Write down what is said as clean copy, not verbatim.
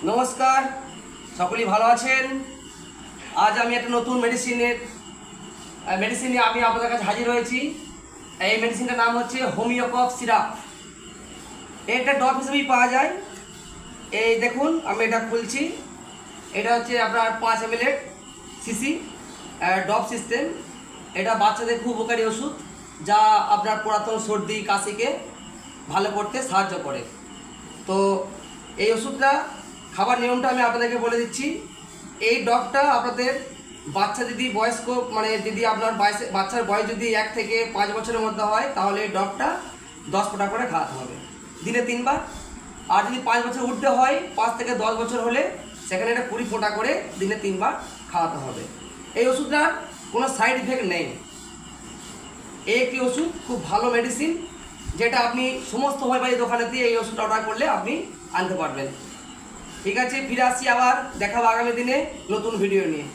নমস্কার, সকলেই ভালো আছেন। আজ আমি একটা নতুন মেডিসিন নিয়ে আমি আপনাদের কাছে হাজির হয়েছি। এই মেডিসিনটার নাম হচ্ছে হোমিওকফ সিরাপ। এটা ড্রপ হিসেবেই পাওয়া যায়। এই দেখুন, আমি এটা খুলছি। এটা হচ্ছে আপনার 5 ml সিসি ড্রপ সিস্টেম। এটা বাচ্চাদের খুব উপকারী ওষুধ, যা আপনার পুরাতন সর্দি কাশিকে ভালো করতে সাহায্য করে। তো এই ওষুধটা খাবার নিয়মটা আমি আপনাদেরকে বলে দিচ্ছি। এই ড্রপটা আপনাদের বাচ্চা যদি বয়স্ক যদি আপনার বাচ্চার বয়স যদি 1 থেকে 5 বছরের মধ্যে হয়, তাহলে এই ড্রপটা 10 ফোঁটা করে খাওয়াতে হবে দিনে 3 বার। আর যদি 5 বছর উঠতে হয়, 5 থেকে 10 বছর হলে সেখানে এটা 20 ফোঁটা করে দিনে 3 বার খাওয়াতে হবে। এই ওষুধটার কোনো সাইড ইফেক্ট নেই। এই একটি ওষুধ খুব ভালো মেডিসিন, যেটা আপনি সমস্ত হোমিওপ্যাথি দোকানে দিয়ে এই ওষুধটা অর্ডার করলে আপনি আনতে পারবেন। ঠিক আছে, ফিরে আসছি, আবার দেখাবো আগামী দিনে নতুন ভিডিও নিয়ে।